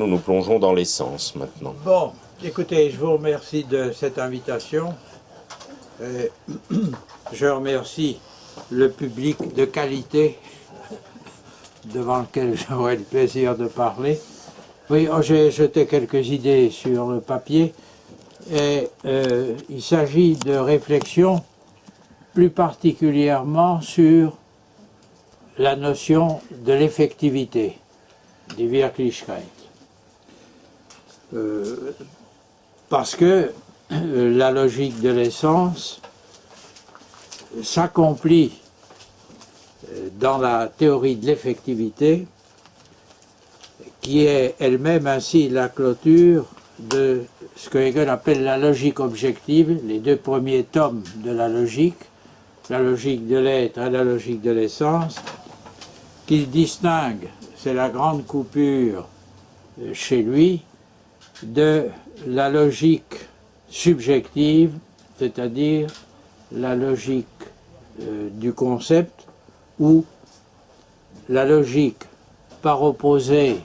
nous nous plongeons dans l'essence maintenant. Bon, écoutez, je vous remercie de cette invitation. Je remercie le public de qualité devant lequel j'aurai le plaisir de parler. Oui, j'ai jeté quelques idées sur le papier et il s'agit de réflexions plus particulièrement sur la notion de l'effectivité, die Wirklichkeit. Parce que la logique de l'essence s'accomplit dans la théorie de l'effectivité, qui est elle-même ainsi la clôture de ce que Hegel appelle la logique objective, les deux premiers tomes de la logique de l'être et la logique de l'essence, qu'il distingue, c'est la grande coupure chez lui, de la logique subjective, c'est-à-dire la logique du concept, ou la logique par opposé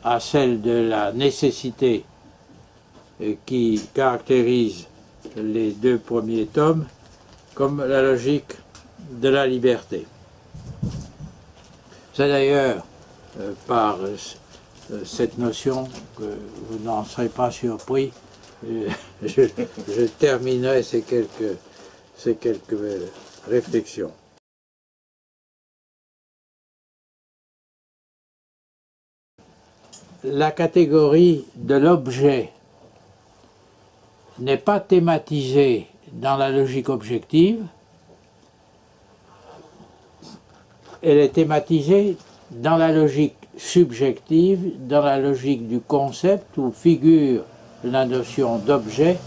à celle de la nécessité qui caractérise les deux premiers tomes, comme la logique de la liberté. C'est d'ailleurs par cette notion que vous n'en serez pas surpris, je terminerai ces quelques réflexions. La catégorie de l'objet n'est pas thématisée dans la logique objective, elle est thématisée dans la logique subjective, dans la logique du concept où figure la notion d'objet,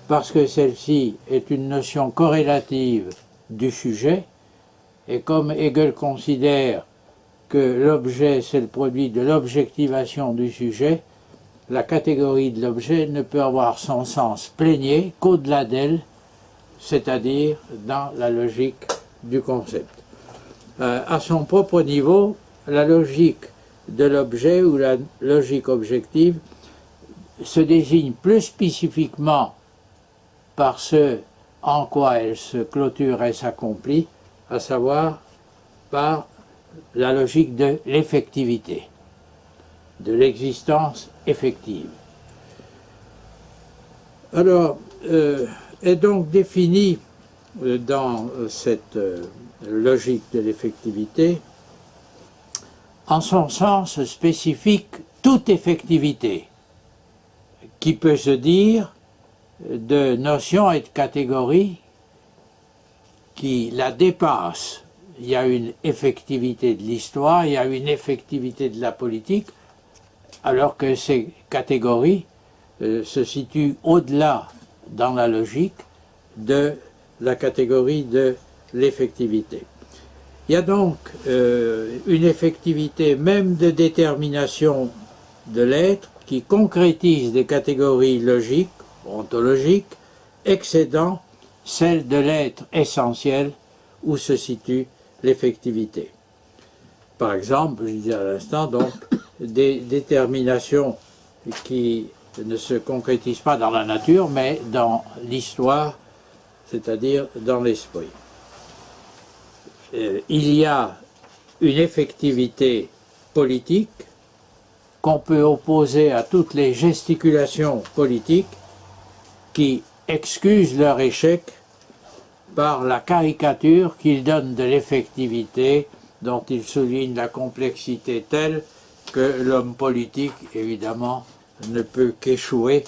parce que celle-ci est une notion corrélative du sujet, et comme Hegel considère que l'objet c'est le produit de l'objectivation du sujet, la catégorie de l'objet ne peut avoir son sens plénier qu'au-delà d'elle, c'est-à-dire dans la logique du concept. À son propre niveau, la logique de l'objet ou la logique objective se désigne plus spécifiquement par ce en quoi elle se clôture et s'accomplit, à savoir par la logique de l'effectivité, de l'existence effective. Alors, est donc définie dans cette logique de l'effectivité, en son sens spécifique, toute effectivité, qui peut se dire de notions et de catégories qui la dépassent. Il y a une effectivité de l'histoire, il y a une effectivité de la politique, alors que ces catégories se situent au-delà dans la logique de la catégorie de l'effectivité. Il y a donc une effectivité même de détermination de l'être qui concrétise des catégories logiques, ontologiques, excédant celle de l'être essentiel où se situe l'effectivité. Par exemple, je disais à l'instant, donc, des déterminations qui ne se concrétisent pas dans la nature, mais dans l'histoire, c'est-à-dire dans l'esprit. Il y a une effectivité politique qu'on peut opposer à toutes les gesticulations politiques qui excusent leur échec par la caricature qu'ils donnent de l'effectivité dont ils soulignent la complexité telle que l'homme politique, évidemment, ne peut qu'échouer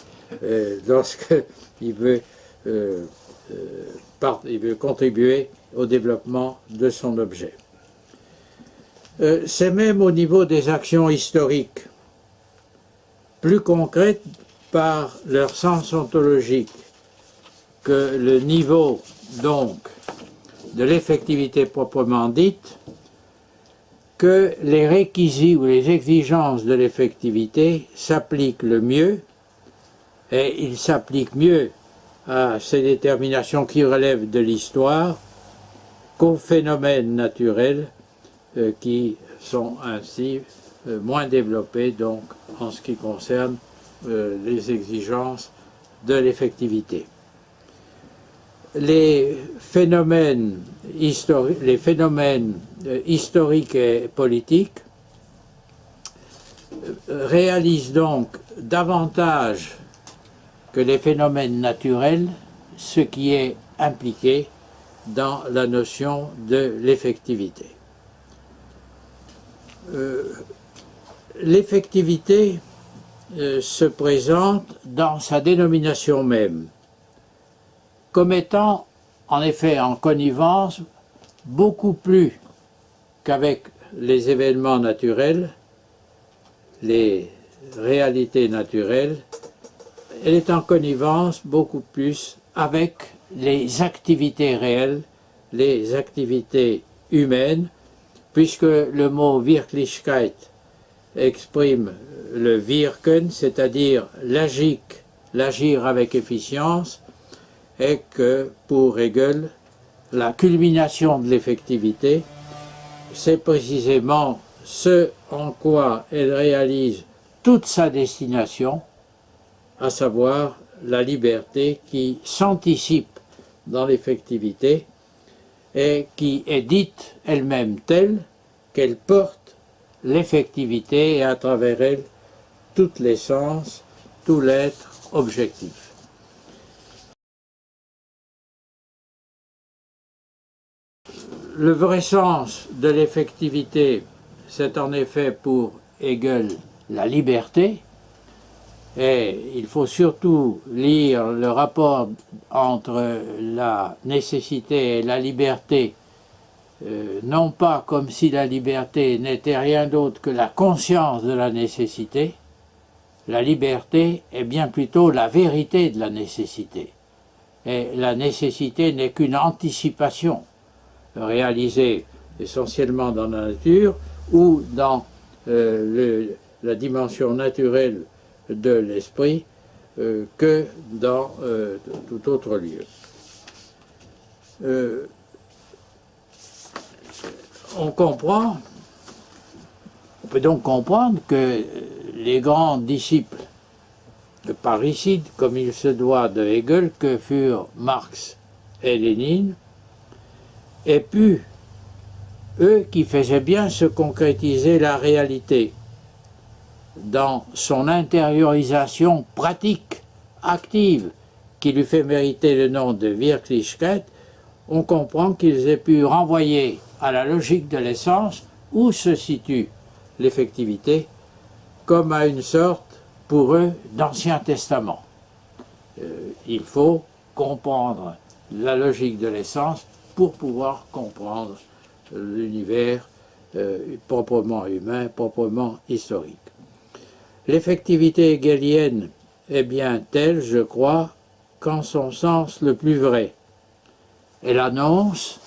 lorsqu'il veut contribuer au développement de son objet. C'est même au niveau des actions historiques, plus concrètes par leur sens ontologique, que le niveau donc de l'effectivité proprement dite, que les réquisites ou les exigences de l'effectivité s'appliquent le mieux, et ils s'appliquent mieux à ces déterminations qui relèvent de l'histoire qu'aux phénomènes naturels qui sont ainsi moins développée donc en ce qui concerne les exigences de l'effectivité. Les phénomènes historiques et politiques réalisent donc davantage que les phénomènes naturels ce qui est impliqué dans la notion de l'effectivité. L'effectivité se présente dans sa dénomination même comme étant en effet en connivence beaucoup plus qu'avec les événements naturels, les réalités naturelles. Elle est en connivence beaucoup plus avec les activités réelles, les activités humaines, puisque le mot Wirklichkeit exprime le Wirken, c'est-à-dire l'agir avec efficience, et que pour Hegel, la culmination de l'effectivité, c'est précisément ce en quoi elle réalise toute sa destination, à savoir la liberté qui s'anticipe dans l'effectivité et qui est dite elle-même telle qu'elle porte l'effectivité et à travers elle toute l'essence, tout l'être objectif. Le vrai sens de l'effectivité, c'est en effet pour Hegel la liberté, et il faut surtout lire le rapport entre la nécessité et la liberté, non pas comme si la liberté n'était rien d'autre que la conscience de la nécessité. La liberté est bien plutôt la vérité de la nécessité, et la nécessité n'est qu'une anticipation réalisée essentiellement dans la nature ou dans la dimension naturelle de l'esprit que dans tout autre lieu. On peut donc comprendre que les grands disciples parricides, comme il se doit de Hegel, que furent Marx et Lénine, aient pu, eux qui faisaient bien se concrétiser la réalité dans son intériorisation pratique, active, qui lui fait mériter le nom de Wirklichkeit, on comprend qu'ils aient pu renvoyer à la logique de l'essence où se situe l'effectivité, comme à une sorte, pour eux, d'Ancien Testament. Il faut comprendre la logique de l'essence pour pouvoir comprendre l'univers proprement humain, proprement historique. L'effectivité hegelienne est bien telle, je crois, qu'en son sens le plus vrai. Elle annonce,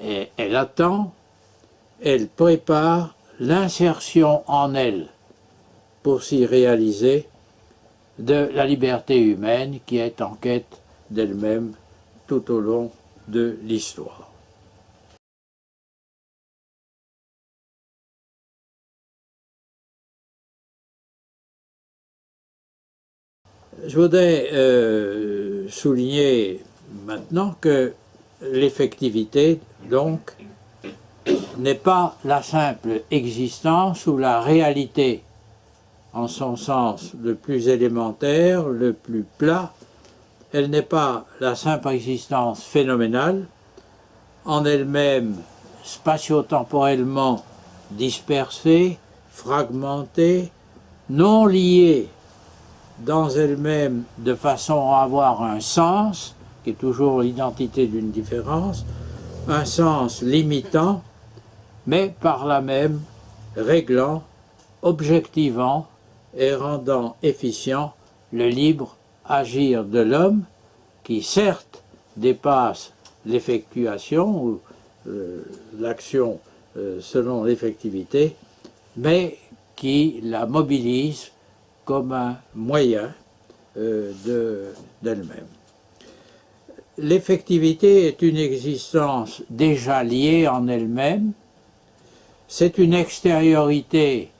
elle attend, elle prépare l'insertion en elle, pour s'y réaliser, de la liberté humaine qui est en quête d'elle-même tout au long de l'histoire. Je voudrais souligner maintenant que l'effectivité, donc, n'est pas la simple existence ou la réalité, en son sens le plus élémentaire, le plus plat. Elle n'est pas la simple existence phénoménale, en elle-même spatio-temporellement dispersée, fragmentée, non liée dans elle-même de façon à avoir un sens, qui est toujours l'identité d'une différence, un sens limitant, mais par là même réglant, objectivant et rendant efficient le libre agir de l'homme, qui certes dépasse l'effectuation ou l'action selon l'effectivité, mais qui la mobilise comme un moyen d'elle-même. L'effectivité est une existence déjà liée en elle-même, c'est une extériorité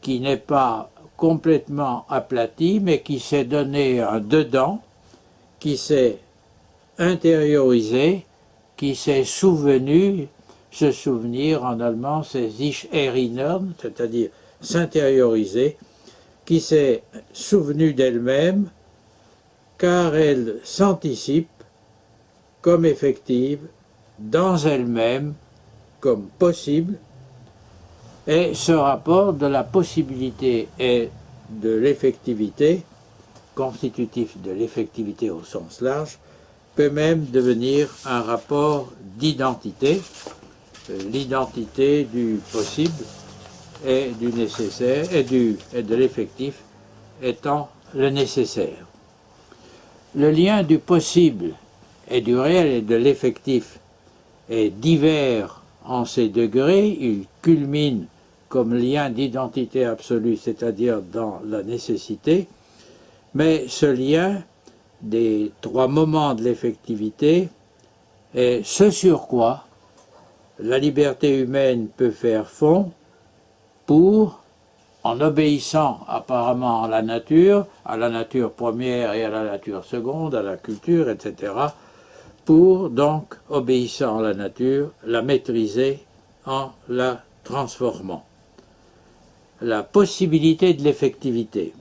qui n'est pas complètement aplati, mais qui s'est donné un dedans, qui s'est intériorisé, qui s'est souvenu. Se souvenir en allemand, c'est sich erinnern, c'est-à-dire s'intérioriser, qui s'est souvenu d'elle-même, car elle s'anticipe comme effective, dans elle-même, comme possible, et ce rapport de la possibilité et de l'effectivité, constitutif de l'effectivité au sens large, peut même devenir un rapport d'identité, l'identité du possible et du nécessaire, et de l'effectif étant le nécessaire. Le lien du possible et du réel et de l'effectif est divers en ses degrés, il culmine comme lien d'identité absolue, c'est-à-dire dans la nécessité, mais ce lien des trois moments de l'effectivité est ce sur quoi la liberté humaine peut faire fond pour, en obéissant apparemment à la nature première et à la nature seconde, à la culture, etc., pour donc, obéissant à la nature, la maîtriser en la transformant. La possibilité de l'effectivité,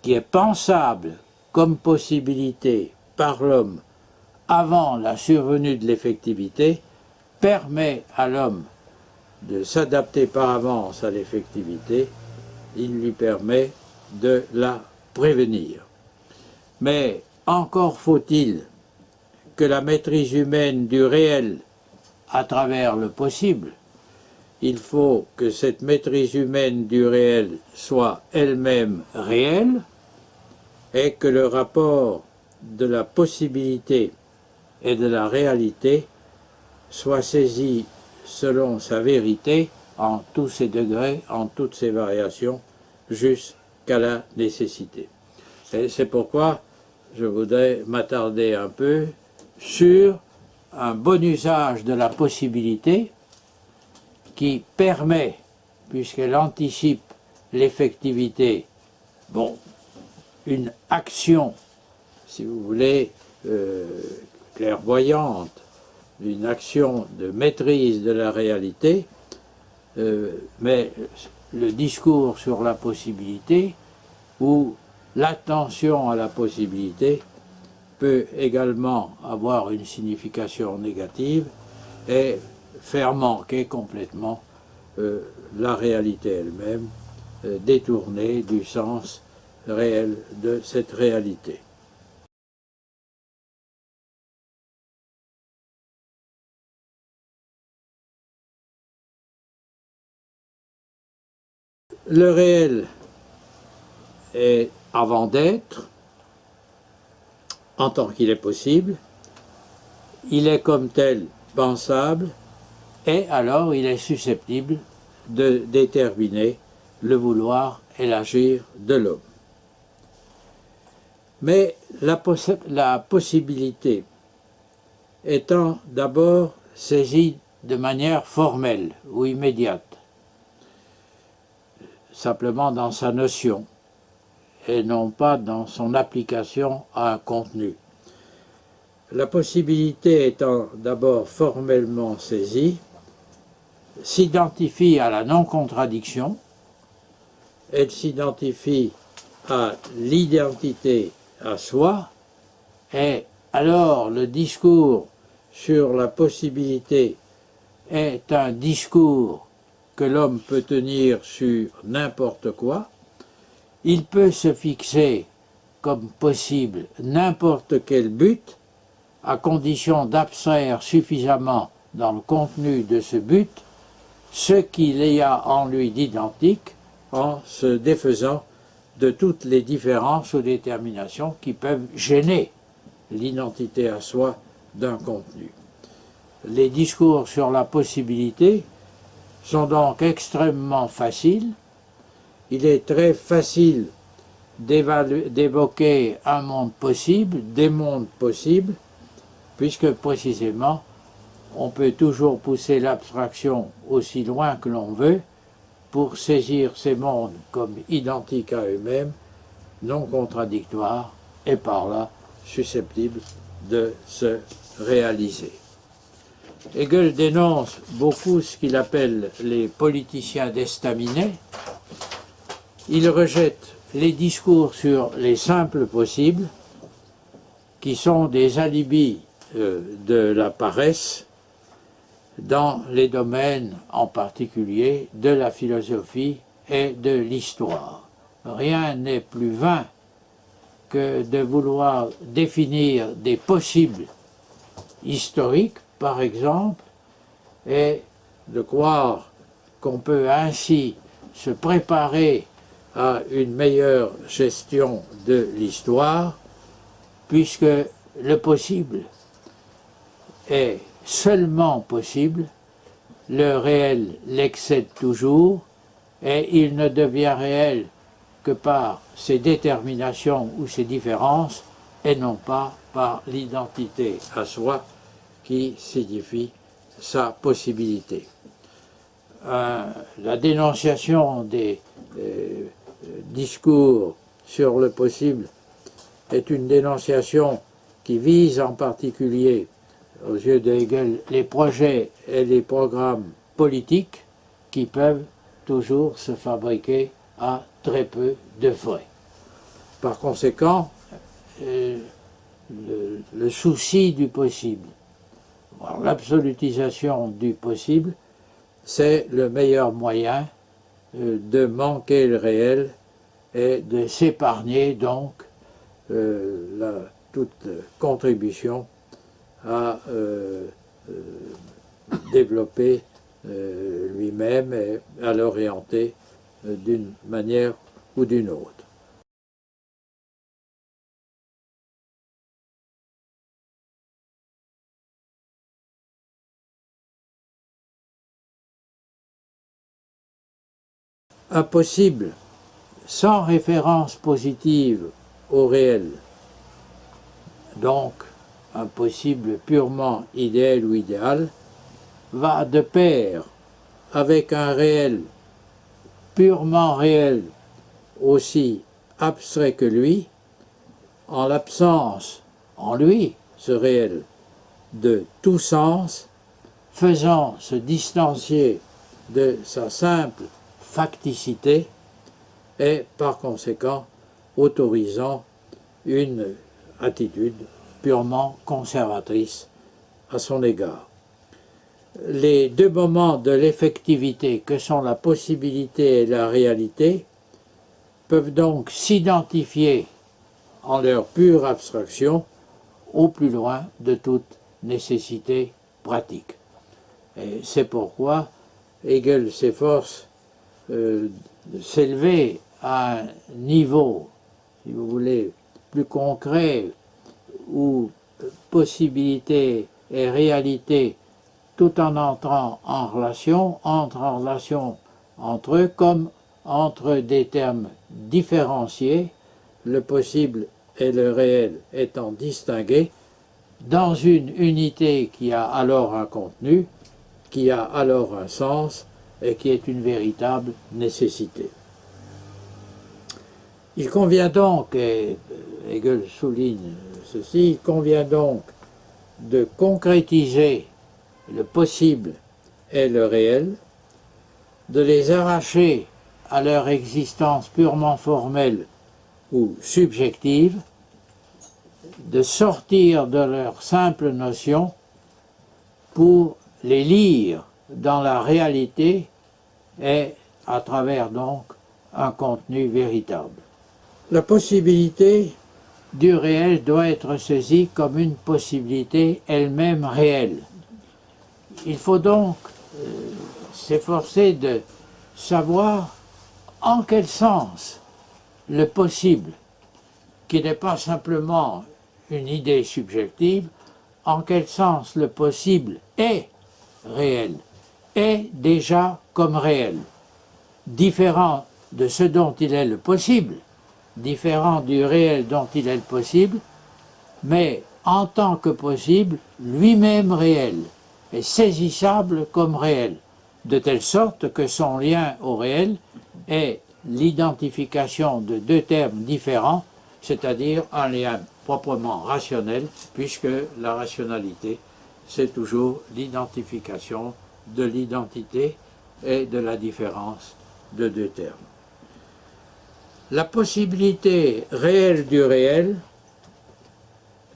qui est pensable comme possibilité par l'homme avant la survenue de l'effectivité, permet à l'homme de s'adapter par avance à l'effectivité, il lui permet de la prévenir. Mais encore faut-il que la maîtrise humaine du réel à travers le possible, il faut que cette maîtrise humaine du réel soit elle-même réelle et que le rapport de la possibilité et de la réalité soit saisi selon sa vérité en tous ses degrés, en toutes ses variations, jusqu'à la nécessité. Et c'est pourquoi je voudrais m'attarder un peu sur un bon usage de la possibilité qui permet, puisqu'elle anticipe l'effectivité, bon, une action, si vous voulez, clairvoyante, une action de maîtrise de la réalité, mais le discours sur la possibilité ou l'attention à la possibilité peut également avoir une signification négative et faire manquer complètement la réalité elle-même, détournée du sens réel de cette réalité. Le réel est avant d'être, en tant qu'il est possible, il est comme tel pensable, et alors il est susceptible de déterminer le vouloir et l'agir de l'homme. Mais la possibilité étant d'abord saisie de manière formelle ou immédiate, simplement dans sa notion, et non pas dans son application à un contenu. La possibilité étant d'abord formellement saisie, s'identifie à la non-contradiction, elle s'identifie à l'identité à soi, et alors le discours sur la possibilité est un discours que l'homme peut tenir sur n'importe quoi. Il peut se fixer comme possible n'importe quel but, à condition d'abstraire suffisamment dans le contenu de ce but ce qu'il y a en lui d'identique, en se défaisant de toutes les différences ou déterminations qui peuvent gêner l'identité à soi d'un contenu. Les discours sur la possibilité sont donc extrêmement faciles. Il est très facile d'évoquer un monde possible, des mondes possibles, puisque précisément on peut toujours pousser l'abstraction aussi loin que l'on veut pour saisir ces mondes comme identiques à eux-mêmes, non contradictoires et par là susceptibles de se réaliser. Hegel dénonce beaucoup ce qu'il appelle les politiciens d'estaminet. Il rejette les discours sur les simples possibles, qui sont des alibis de la paresse dans les domaines en particulier de la philosophie et de l'histoire. Rien n'est plus vain que de vouloir définir des possibles historiques, par exemple, et de croire qu'on peut ainsi se préparer à une meilleure gestion de l'histoire, puisque le possible est seulement possible, le réel l'excède toujours, et il ne devient réel que par ses déterminations ou ses différences, et non pas par l'identité à soi qui signifie sa possibilité. La dénonciation des discours sur le possible est une dénonciation qui vise en particulier, aux yeux de Hegel, les projets et les programmes politiques qui peuvent toujours se fabriquer à très peu de frais. Par conséquent, le souci du possible, l'absolutisation du possible, c'est le meilleur moyen de manquer le réel et de s'épargner donc toute contribution à développer lui-même et à l'orienter d'une manière ou d'une autre. Un possible sans référence positive au réel, donc un possible purement idéal ou idéal, va de pair avec un réel purement réel, aussi abstrait que lui, en l'absence, en lui, ce réel, de tout sens, faisant se distancier de sa simple facticité et par conséquent autorisant une attitude purement conservatrice à son égard. Les deux moments de l'effectivité que sont la possibilité et la réalité peuvent donc s'identifier en leur pure abstraction au plus loin de toute nécessité pratique. Et c'est pourquoi Hegel s'efforce de s'élever à un niveau, si vous voulez, plus concret, où possibilité et réalité, tout en entrant en relation, entrent en relation entre eux comme entre des termes différenciés, le possible et le réel étant distingués, dans une unité qui a alors un contenu, qui a alors un sens et qui est une véritable nécessité. Il convient donc, et Hegel souligne ceci, il convient donc de concrétiser le possible et le réel, de les arracher à leur existence purement formelle ou subjective, de sortir de leur simple notion pour les lire dans la réalité et à travers donc un contenu véritable. La possibilité du réel doit être saisie comme une possibilité elle-même réelle. Il faut donc s'efforcer de savoir en quel sens le possible, qui n'est pas simplement une idée subjective, en quel sens le possible est réel, est déjà comme réel, différent de ce dont il est le possible, différent du réel dont il est le possible, mais en tant que possible, lui-même réel, et saisissable comme réel, de telle sorte que son lien au réel est l'identification de deux termes différents, c'est-à-dire un lien proprement rationnel, puisque la rationalité, c'est toujours l'identification de l'identité et de la différence de deux termes. La possibilité réelle du réel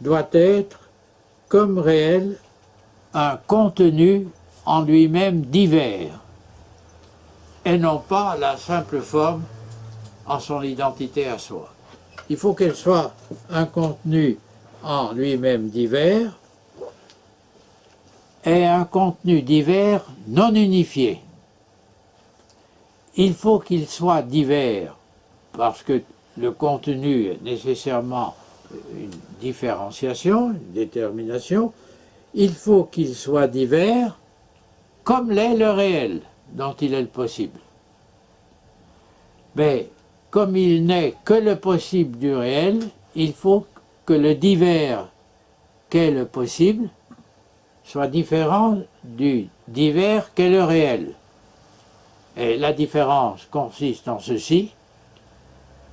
doit être, comme réel, un contenu en lui-même divers, et non pas la simple forme en son identité à soi. Il faut qu'elle soit un contenu en lui-même divers, et un contenu divers non unifié. Il faut qu'il soit divers, parce que le contenu est nécessairement une différenciation, une détermination. Il faut qu'il soit divers comme l'est le réel dont il est le possible. Mais comme il n'est que le possible du réel, il faut que le divers qu'est le possible soit différent du divers qu'est le réel. Et la différence consiste en ceci,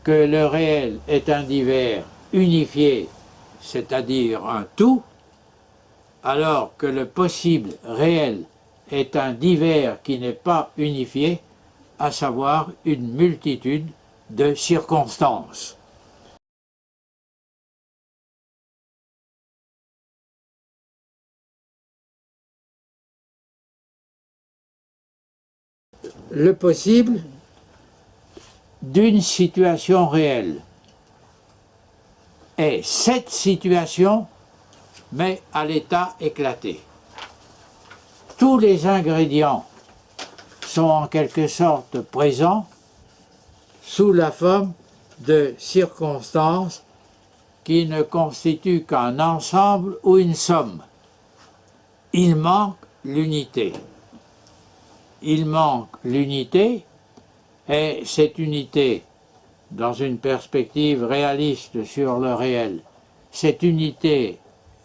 que le réel est un divers unifié, c'est-à-dire un tout, alors que le possible réel est un divers qui n'est pas unifié, à savoir une multitude de circonstances. Le possible d'une situation réelle est cette situation, mais à l'état éclaté. Tous les ingrédients sont en quelque sorte présents sous la forme de circonstances qui ne constituent qu'un ensemble ou une somme. Il manque l'unité. Il manque l'unité, et cette unité, dans une perspective réaliste sur le réel, cette unité,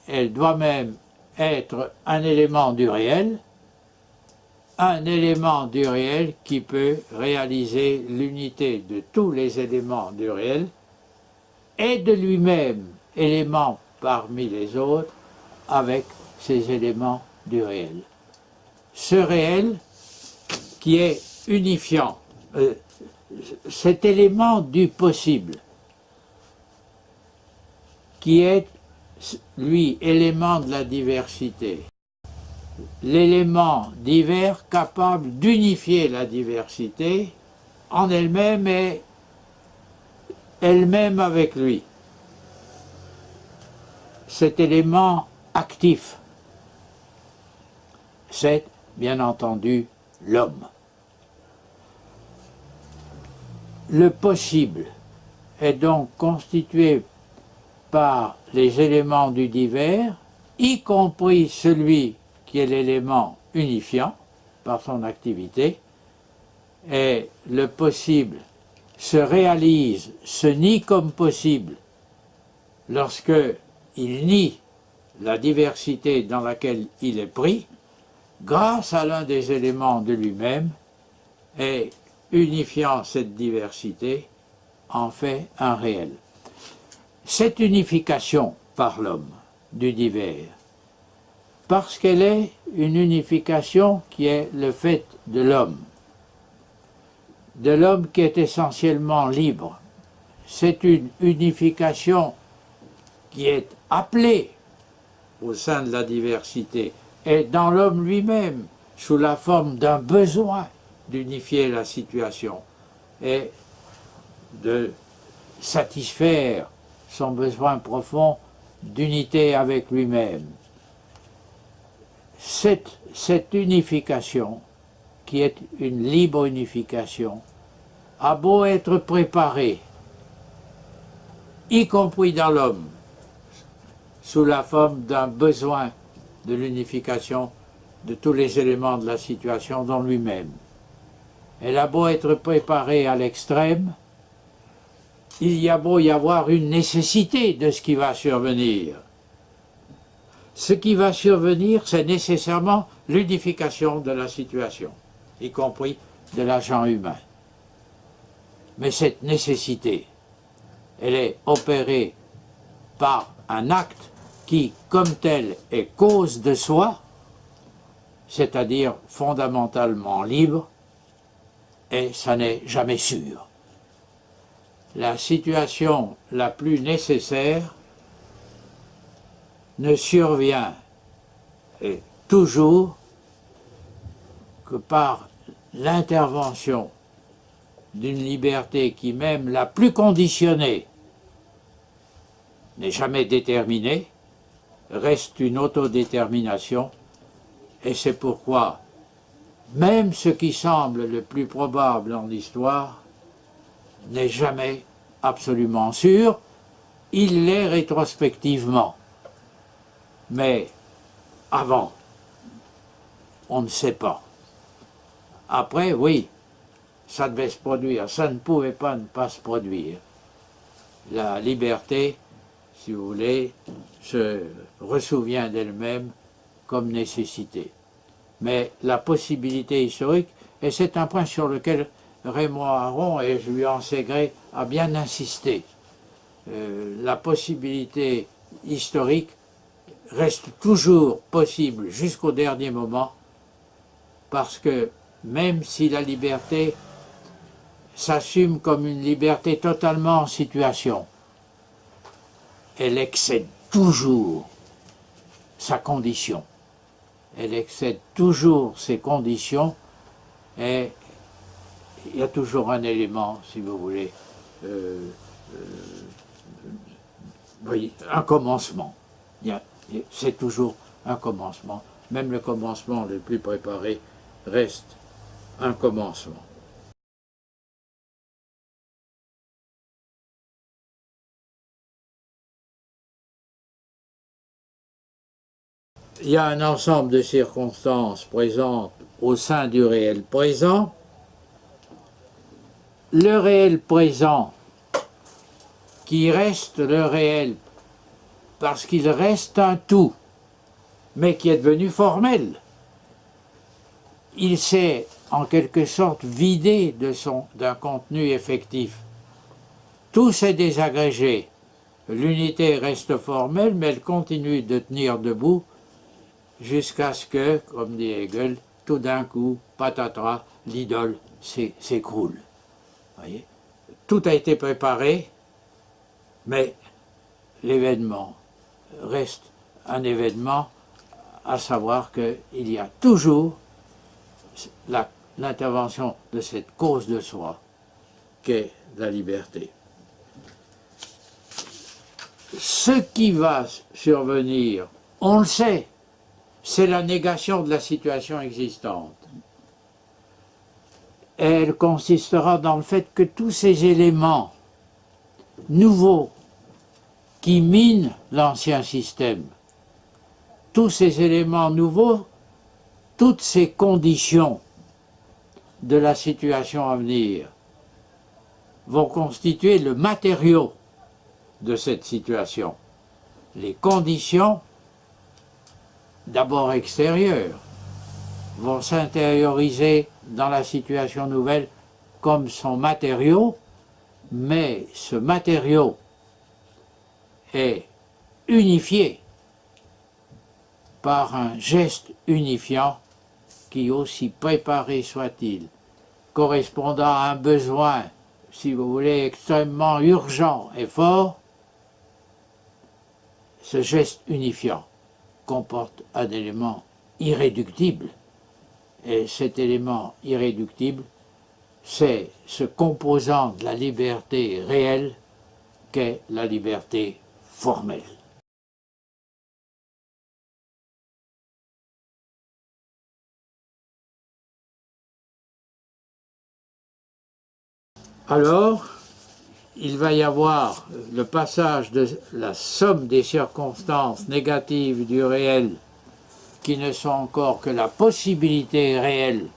elle doit même être un élément du réel qui peut réaliser l'unité de tous les éléments du réel et de lui-même, élément parmi les autres, avec ces éléments du réel. Ce réel qui est unifiant, cet élément du possible, qui est, lui, élément de la diversité, l'élément divers capable d'unifier la diversité en elle-même et elle-même avec lui. Cet élément actif, c'est, bien entendu, l'homme. Le possible est donc constitué par les éléments du divers, y compris celui qui est l'élément unifiant par son activité, et le possible se réalise, se nie comme possible lorsque il nie la diversité dans laquelle il est pris, grâce à l'un des éléments de lui-même, et unifiant cette diversité, en fait un réel. Cette unification par l'homme du divers, parce qu'elle est une unification qui est le fait de l'homme qui est essentiellement libre. C'est une unification qui est appelée au sein de la diversité et dans l'homme lui-même, sous la forme d'un besoin d'unifier la situation et de satisfaire son besoin profond d'unité avec lui-même. Cette unification, qui est une libre unification, a beau être préparée, y compris dans l'homme, sous la forme d'un besoin de l'unification de tous les éléments de la situation dans lui-même. Elle a beau être préparée à l'extrême, il y a beau y avoir une nécessité de ce qui va survenir. Ce qui va survenir, c'est nécessairement l'unification de la situation. y compris de l'agent humain. Mais cette nécessité, elle est opérée par un acte qui, comme tel, est cause de soi, c'est-à-dire fondamentalement libre, et ça n'est jamais sûr. La situation la plus nécessaire ne survient toujours que par l'intervention d'une liberté qui, même la plus conditionnée, n'est jamais déterminée, reste une autodétermination, et c'est pourquoi même ce qui semble le plus probable en l'histoire n'est jamais absolument sûr, il l'est rétrospectivement. Mais avant, on ne sait pas. Après, oui, ça devait se produire, ça ne pouvait pas ne pas se produire. La liberté, si vous voulez, se ressouvient d'elle-même comme nécessité. Mais la possibilité historique, et c'est un point sur lequel Raymond Aron, et je lui en sais gré, a bien insisté, la possibilité historique reste toujours possible jusqu'au dernier moment, parce que même si la liberté s'assume comme une liberté totalement en situation, elle excède toujours sa condition. Elle excède toujours ses conditions, et il y a toujours un élément, si vous voulez, oui, un commencement. C'est toujours un commencement. Même le commencement le plus préparé reste un commencement. Il y a un ensemble de circonstances présentes au sein du réel présent. Le réel présent qui reste le réel parce qu'il reste un tout, mais qui est devenu formel. Il s'est en quelque sorte vidé d'un contenu effectif. Tout s'est désagrégé. L'unité reste formelle, mais elle continue de tenir debout jusqu'à ce que, comme dit Hegel, tout d'un coup, patatras, l'idole s'écroule. Voyez, tout a été préparé, mais l'événement reste un événement, à savoir qu'il y a toujours l'intervention de cette cause de soi qu'est la liberté. Ce qui va survenir, on le sait, c'est la négation de la situation existante. Elle consistera dans le fait que tous ces éléments nouveaux qui minent l'ancien système, tous ces éléments nouveaux, toutes ces conditions de la situation à venir vont constituer le matériau de cette situation. Les conditions, d'abord extérieures, vont s'intérioriser dans la situation nouvelle comme son matériau, mais ce matériau est unifié par un geste unifiant qui, aussi préparé soit-il, correspondant à un besoin, si vous voulez, extrêmement urgent et fort, ce geste unifiant comporte un élément irréductible. Et cet élément irréductible, c'est ce composant de la liberté réelle qu'est la liberté formelle. Alors, il va y avoir le passage de la somme des circonstances négatives du réel qui ne sont encore que la possibilité réelle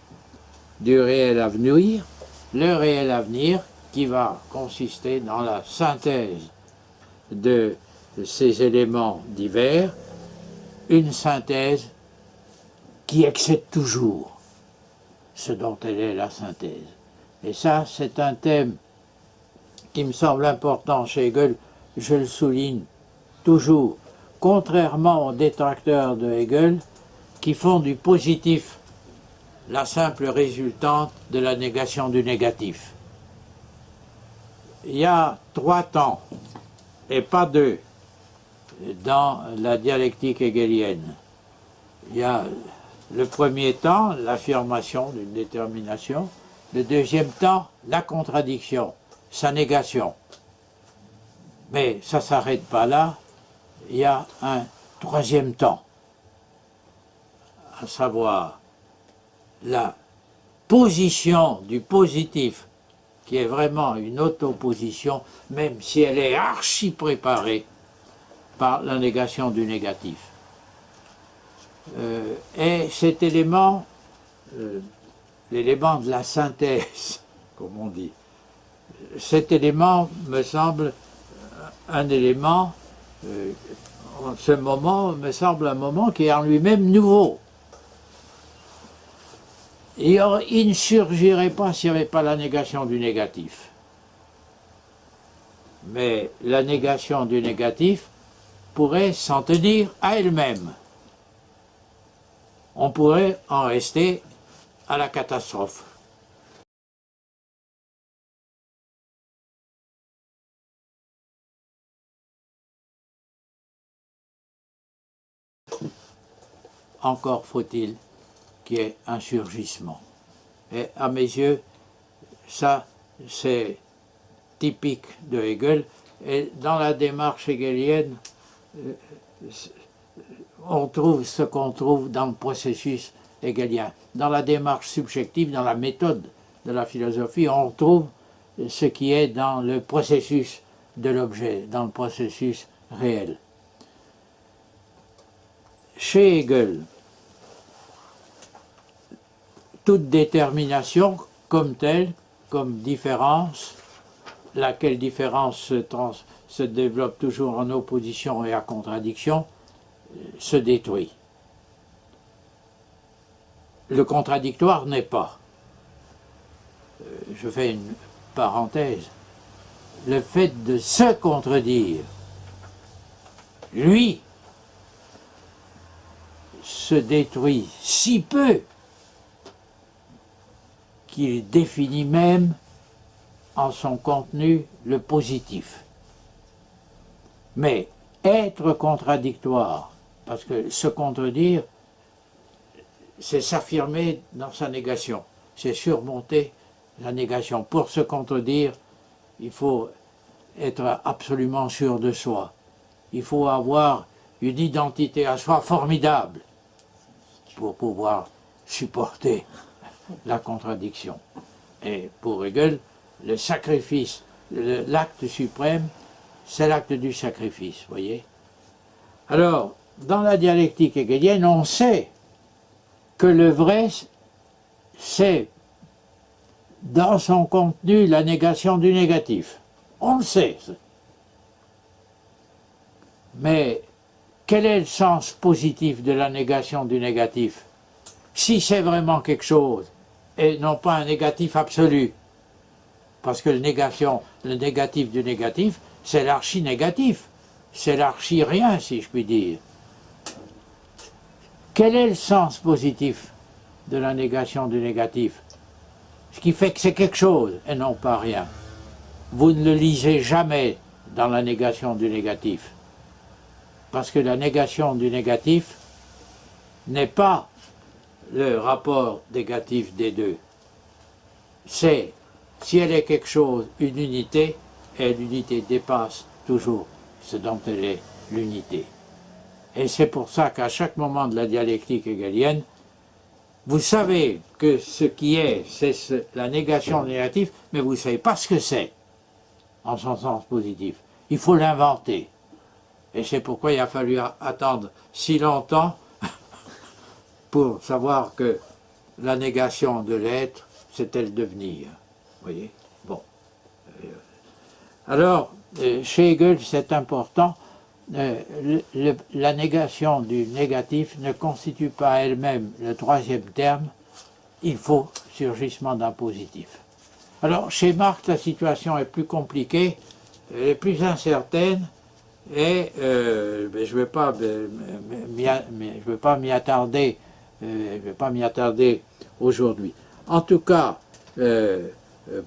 du réel à venir, le réel à venir qui va consister dans la synthèse de ces éléments divers, une synthèse qui excède toujours ce dont elle est la synthèse. Et ça, c'est un thème qui me semble important chez Hegel, je le souligne toujours, contrairement aux détracteurs de Hegel, qui font du positif la simple résultante de la négation du négatif. Il y a 3 temps, et pas 2, dans la dialectique hegelienne. Il y a le premier temps, l'affirmation d'une détermination, le deuxième temps, la contradiction, sa négation. Mais ça ne s'arrête pas là, il y a un troisième temps, à savoir la position du positif, qui est vraiment une auto-position, même si elle est archi préparée par la négation du négatif. Et cet élément, l'élément de la synthèse, comme on dit, cet élément me semble un élément, ce moment me semble un moment qui est en lui-même nouveau. Et il ne surgirait pas s'il n'y avait pas la négation du négatif. Mais la négation du négatif pourrait s'en tenir à elle-même. On pourrait en rester à la catastrophe. Encore faut-il qu'il y ait un surgissement. Et à mes yeux, ça, c'est typique de Hegel. Et dans la démarche hegelienne, on trouve ce qu'on trouve dans le processus hegelien. Dans la démarche subjective, dans la méthode de la philosophie, on trouve ce qui est dans le processus de l'objet, dans le processus réel. Chez Hegel, toute détermination comme telle, comme différence, laquelle différence se développe toujours en opposition et à contradiction, se détruit. Le contradictoire n'est pas. Je fais une parenthèse. Le fait de se contredire, lui, se détruit si peu qu'il définit même en son contenu le positif. Mais être contradictoire, parce que se contredire, c'est s'affirmer dans sa négation, c'est surmonter la négation. Pour se contredire, il faut être absolument sûr de soi. Il faut avoir une identité à soi formidable pour pouvoir supporter la contradiction. Et pour Hegel, le sacrifice, l'acte suprême, c'est l'acte du sacrifice, voyez. Alors, dans la dialectique hegelienne, on sait que le vrai, c'est dans son contenu la négation du négatif. On le sait. Mais quel est le sens positif de la négation du négatif? Si c'est vraiment quelque chose, et non pas un négatif absolu. Parce que le négatif du négatif, c'est l'archi-négatif. C'est l'archi-rien, si je puis dire. Quel est le sens positif de la négation du négatif? Ce qui fait que c'est quelque chose, et non pas rien. Vous ne le lisez jamais dans la négation du négatif. Parce que la négation du négatif n'est pas le rapport négatif des deux. C'est, si elle est quelque chose, une unité, et l'unité dépasse toujours ce dont elle est l'unité. Et c'est pour ça qu'à chaque moment de la dialectique hegelienne, vous savez que ce qui est, c'est la négation négative, mais vous ne savez pas ce que c'est, en son sens positif. Il faut l'inventer. Et c'est pourquoi il a fallu attendre si longtemps pour savoir que la négation de l'être, c'était le devenir. Vous voyez? Bon. Alors, chez Hegel, c'est important, la négation du négatif ne constitue pas elle-même le troisième terme, il faut surgissement d'un positif. Alors, chez Marx, la situation est plus compliquée, elle est plus incertaine, et je ne vais pas m'y attarder, aujourd'hui. En tout cas,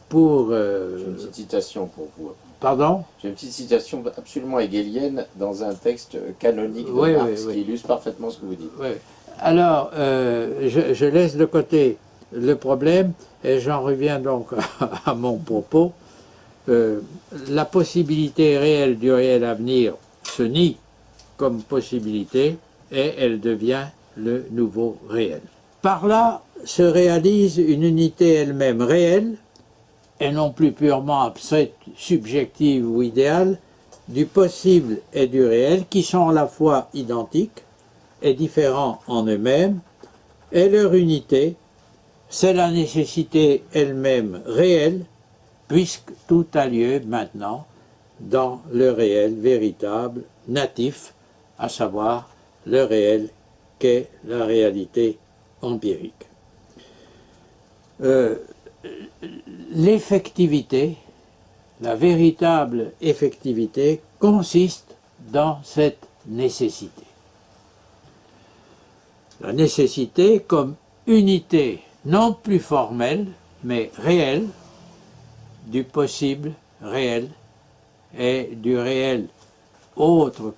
pour... J'ai une petite citation pour vous. Pardon? J'ai une petite citation absolument hegelienne dans un texte canonique de Oui, Marx oui. qui illustre parfaitement ce que vous dites. Oui. Alors, je laisse de côté le problème et j'en reviens donc à mon propos. La possibilité réelle du réel à venir se nie comme possibilité et elle devient le nouveau réel. Par là se réalise une unité elle-même réelle et non plus purement abstraite, subjective ou idéale, du possible et du réel qui sont à la fois identiques et différents en eux-mêmes, et leur unité, c'est la nécessité elle-même réelle, puisque tout a lieu maintenant dans le réel véritable, natif, à savoir le réel qu'est la réalité empirique. L'effectivité, la véritable effectivité, consiste dans cette nécessité. La nécessité comme unité non plus formelle, mais réelle, du possible réel et du réel autre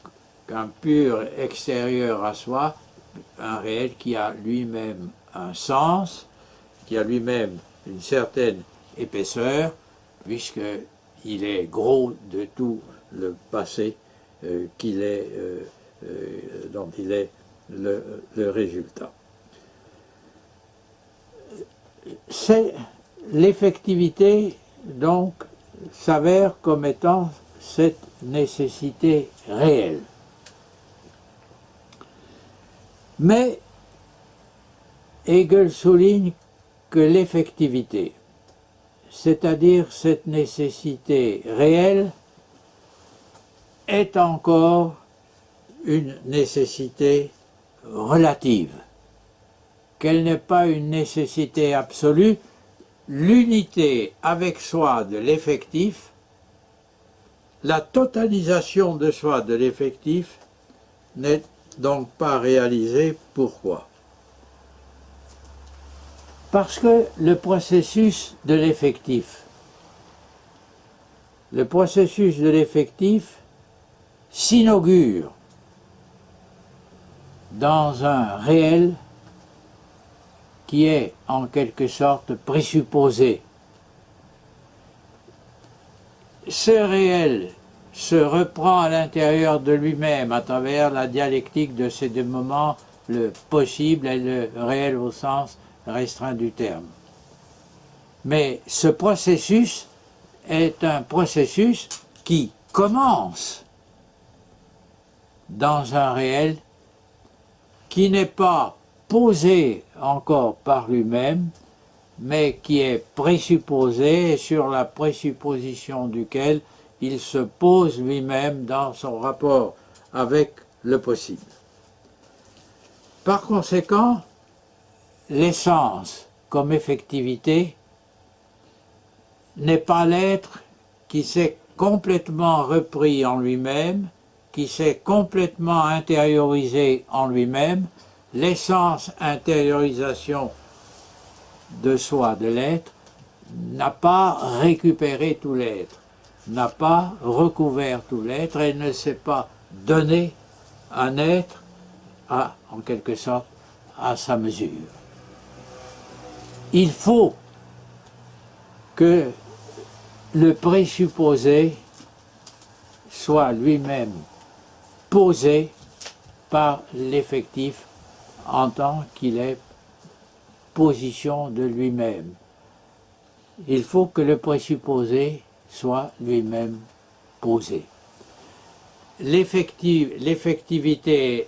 qu'un pur extérieur à soi, un réel qui a lui-même un sens, qui a lui-même une certaine épaisseur, puisqu'il est gros de tout le passé dont il est le résultat. C'est l'effectivité, donc, s'avère comme étant cette nécessité réelle. Mais Hegel souligne que l'effectivité, c'est-à-dire cette nécessité réelle, est encore une nécessité relative, qu'elle n'est pas une nécessité absolue. L'unité avec soi de l'effectif, la totalisation de soi de l'effectif n'est donc pas réalisée. Pourquoi? Parce que le processus de l'effectif s'inaugure dans un réel qui est en quelque sorte présupposé. Ce réel se reprend à l'intérieur de lui-même à travers la dialectique de ces deux moments, le possible et le réel au sens restreint du terme. Mais ce processus est un processus qui commence dans un réel qui n'est pas posé encore par lui-même, mais qui est présupposé et sur la présupposition duquel il se pose lui-même dans son rapport avec le possible. Par conséquent, l'essence comme effectivité n'est pas l'être qui s'est complètement repris en lui-même, qui s'est complètement intériorisé en lui-même. L'essence intériorisation de soi, de l'être, n'a pas récupéré tout l'être, n'a pas recouvert tout l'être et ne s'est pas donné un être en quelque sorte à sa mesure. Il faut que le présupposé soit lui-même posé par l'effectif en tant qu'il est position de lui-même. Il faut que le présupposé soit lui-même posé. L'effectivité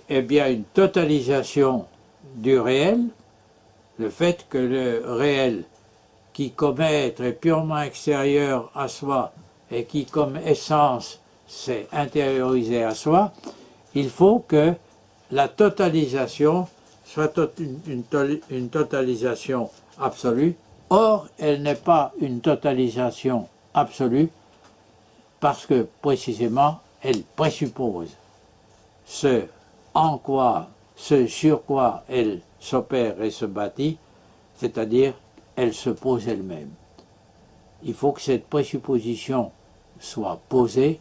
est bien une totalisation du réel, le fait que le réel qui comme être est purement extérieur à soi et qui comme essence s'est intériorisé à soi, il faut que la totalisation soit une totalisation absolue. Or, elle n'est pas une totalisation absolue parce que, précisément, elle présuppose ce en quoi, ce sur quoi elle s'opère et se bâtit, c'est-à-dire elle se pose elle-même. Il faut que cette présupposition soit posée,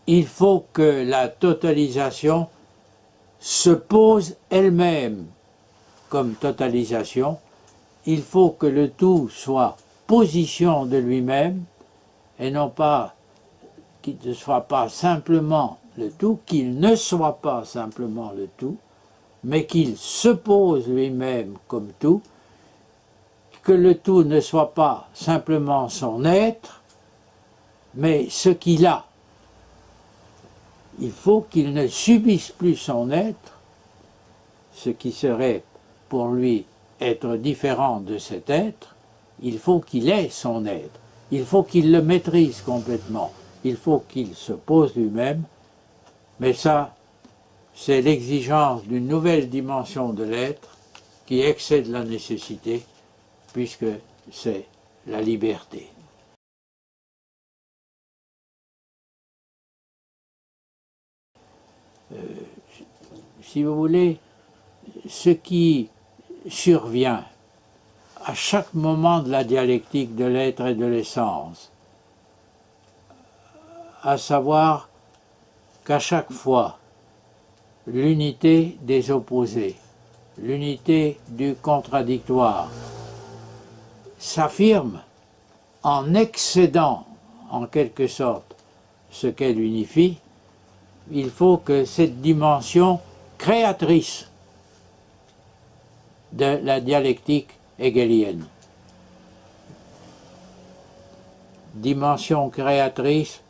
il faut que la totalisation se pose elle-même comme totalisation, il faut que le tout soit position de lui-même et non pas qu'il ne soit pas simplement le tout, qu'il ne soit pas simplement le tout, mais qu'il se pose lui-même comme tout, que le tout ne soit pas simplement son être, mais ce qu'il a. Il faut qu'il ne subisse plus son être, ce qui serait pour lui être différent de cet être, il faut qu'il ait son être, il faut qu'il le maîtrise complètement, il faut qu'il se pose lui-même, mais ça, c'est l'exigence d'une nouvelle dimension de l'être qui excède la nécessité, puisque c'est la liberté. Si vous voulez, ce qui survient à chaque moment de la dialectique de l'être et de l'essence, à savoir qu'à chaque fois, l'unité des opposés, l'unité du contradictoire, s'affirme en excédant, en quelque sorte, ce qu'elle unifie, il faut que cette dimension créatrice de la dialectique hegelienne, dimension créatrice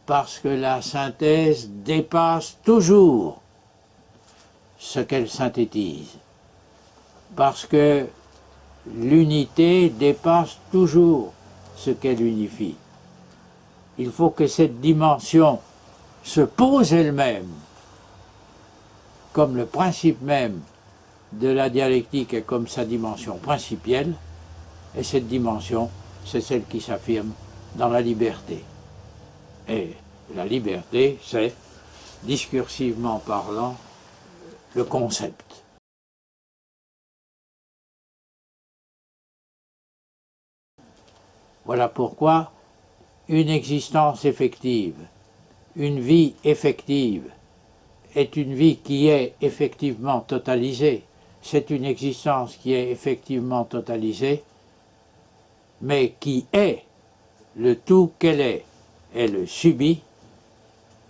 parce que la synthèse dépasse toujours ce qu'elle synthétise, parce que l'unité dépasse toujours ce qu'elle unifie. Il faut que cette dimension se pose elle-même comme le principe même de la dialectique et comme sa dimension principielle, et cette dimension, c'est celle qui s'affirme dans la liberté. Et la liberté, c'est, discursivement parlant, le concept. Voilà pourquoi une existence effective, une vie effective, est une vie qui est effectivement totalisée. C'est une existence qui est effectivement totalisée, mais qui est le tout qu'elle est. Elle le subit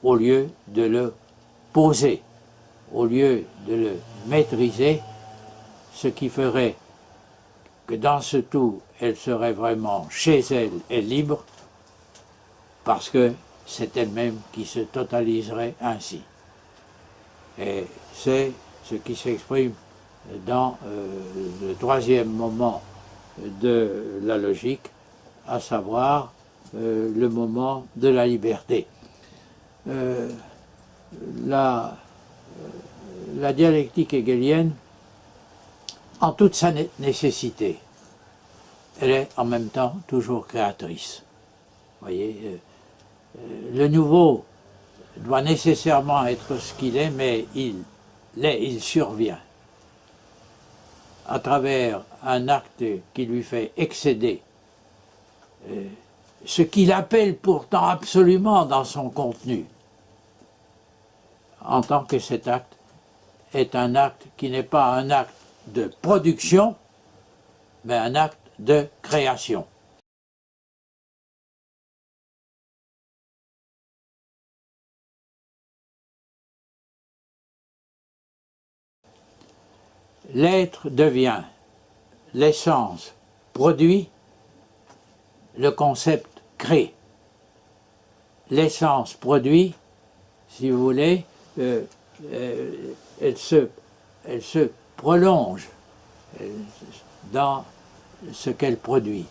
au lieu de le poser, au lieu de le maîtriser, ce qui ferait que dans ce tout, elle serait vraiment chez elle et libre, parce que c'est elle-même qui se totaliserait ainsi. Et c'est ce qui s'exprime dans le troisième moment de la logique, à savoir le moment de la liberté. La dialectique hegelienne, en toute sa nécessité, elle est en même temps toujours créatrice. Vous voyez, le nouveau doit nécessairement être ce qu'il est, mais il survient à travers un acte qui lui fait excéder ce qu'il appelle pourtant absolument dans son contenu, en tant que cet acte est un acte qui n'est pas un acte de production, mais un acte de création. L'être devient l'essence produit, le concept crée. L'essence produit, si vous voulez, elle se prolonge dans ce qu'elle produit.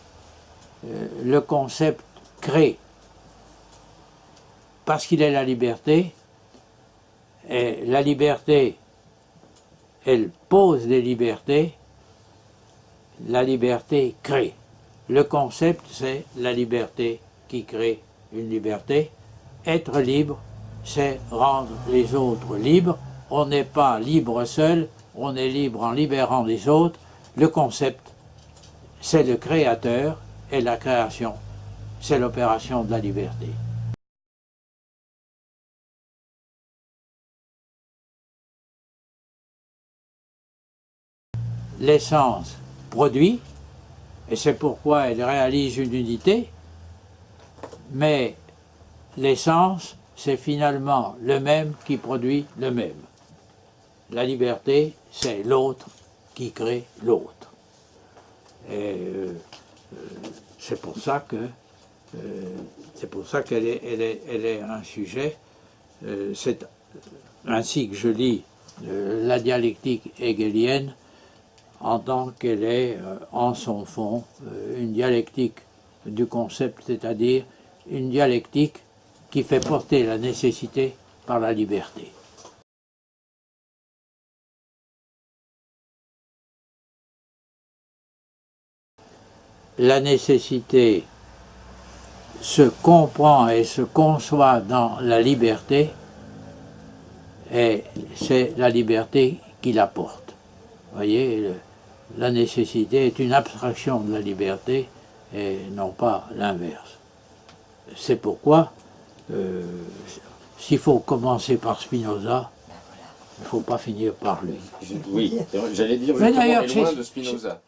Le concept crée, parce qu'il est la liberté, et la liberté, elle pose des libertés, la liberté crée. Le concept, c'est la liberté qui crée une liberté. Être libre, c'est rendre les autres libres. On n'est pas libre seul, on est libre en libérant les autres. Le concept, c'est le créateur, et la création, c'est l'opération de la liberté. L'essence produit, et c'est pourquoi elle réalise une unité, mais l'essence, c'est finalement le même qui produit le même. La liberté, c'est l'autre qui crée l'autre. Et c'est pour ça qu'elle est un sujet. C'est ainsi que je lis la dialectique hegelienne, en tant qu'elle est en son fond une dialectique du concept, c'est-à-dire une dialectique qui fait porter la nécessité par la liberté. La nécessité se comprend et se conçoit dans la liberté, et c'est la liberté qui la porte. Vous voyez, la nécessité est une abstraction de la liberté et non pas l'inverse. C'est pourquoi, s'il faut commencer par Spinoza, il ne faut pas finir par lui. Oui, j'allais dire justement, on est loin de Spinoza.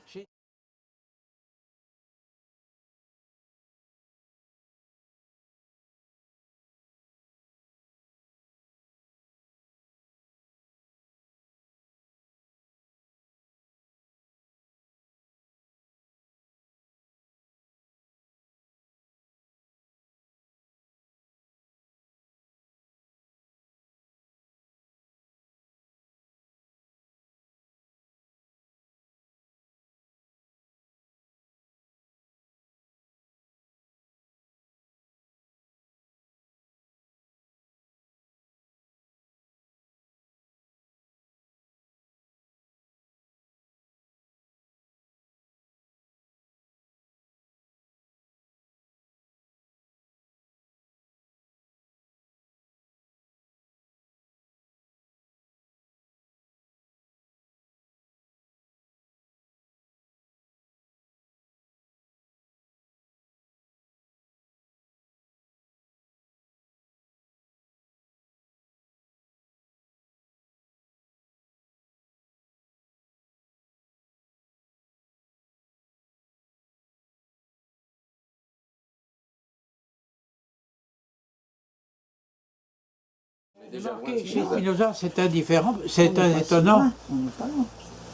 Chez Spinoza, c'est indifférent, c'est étonnant,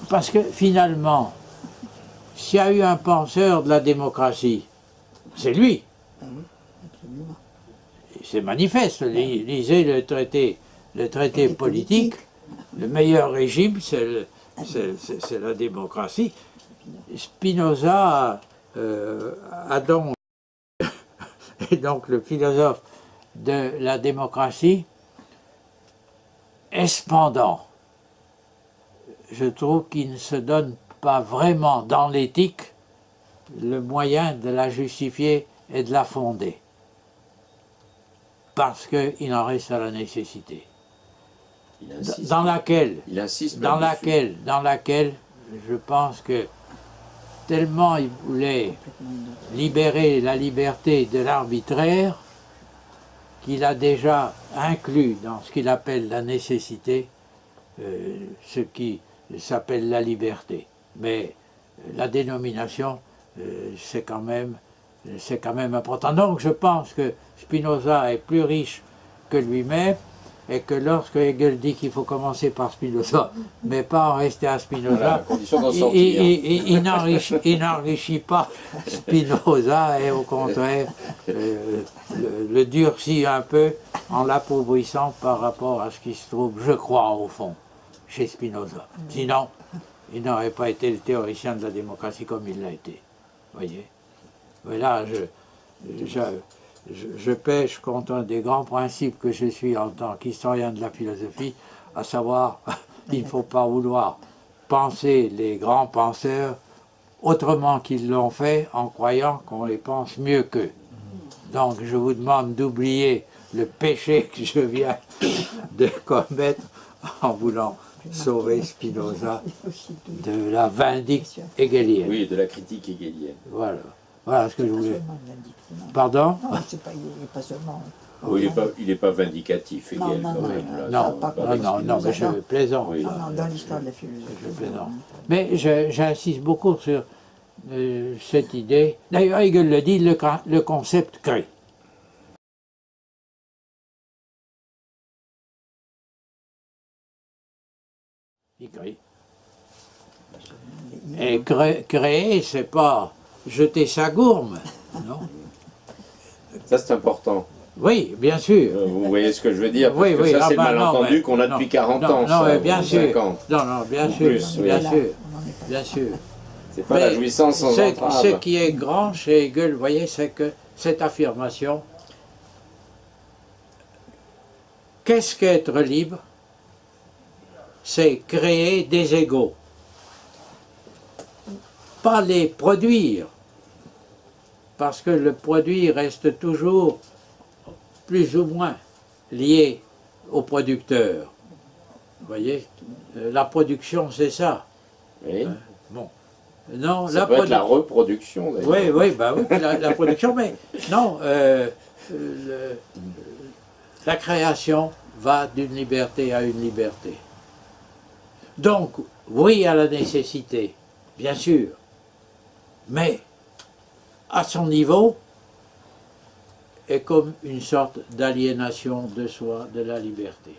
parce que finalement, s'il y a eu un penseur de la démocratie, c'est lui. C'est manifeste, lisez le traité politique, le meilleur régime, c'est la démocratie. Spinoza a donc, est donc le philosophe de la démocratie, est cependant, je trouve qu'il ne se donne pas vraiment dans l'éthique le moyen de la justifier et de la fonder, parce qu'il en reste à la nécessité, dans laquelle je pense que tellement il voulait libérer la liberté de l'arbitraire, qu'il a déjà inclus dans ce qu'il appelle la nécessité ce qui s'appelle la liberté. Mais la dénomination, c'est quand même important. Donc je pense que Spinoza est plus riche que lui-même, et que lorsque Hegel dit qu'il faut commencer par Spinoza, mais pas en rester à Spinoza, il n'enrichit pas Spinoza, et au contraire le durcit un peu en l'appauvrissant par rapport à ce qui se trouve, je crois, au fond, chez Spinoza. Sinon, il n'aurait pas été le théoricien de la démocratie comme il l'a été. Voyez. Mais là, je pêche contre un des grands principes que je suis en tant qu'historien de la philosophie, à savoir, il ne faut pas vouloir penser les grands penseurs autrement qu'ils l'ont fait en croyant qu'on les pense mieux qu'eux. Donc je vous demande d'oublier le péché que je viens de commettre en voulant sauver Spinoza de la vindicte hegelienne. Oui, de la critique hegelienne. Voilà. Voilà ce que je voulais. Seulement vindicte, non. Pardon? Non, c'est pas, il n'est pas seulement. Oui, il n'est pas vindicatif, Non, Hegel, non, quand non, même. non, là, Non, pas comme non, mais je plaisante. Oui. Non, non, dans l'histoire de la philosophie. Je plaisante. Mais j'insiste beaucoup sur cette idée. D'ailleurs, Hegel le dit, le concept crée. Il crée. Et créer, c'est pas jeter sa gourme, non? Ça, c'est important. Oui, bien sûr. Vous voyez ce que je veux dire? Parce Oui, que oui, ça, ah c'est ben le non, malentendu mais- qu'on a non, depuis 40 ans, non, ça, mais bien ou sûr. 50. Non, bien Ou sûr, plus, oui. bien Là, sûr, on en est pas. bien sûr. C'est pas la Mais jouissance sans ce entrave. qui est grand chez Hegel, vous voyez, c'est que cette affirmation, qu'est-ce qu'être libre? C'est créer des égaux. Pas les produire, parce que le produit reste toujours plus ou moins lié au producteur. Vous voyez, la production, c'est ça. Oui. Bon. Non, Ça peut être la produ- reproduction, d'ailleurs. oui, la production, mais non, la création va d'une liberté à une liberté. Donc, oui à la nécessité, bien sûr, mais à son niveau, est comme une sorte d'aliénation de soi, de la liberté.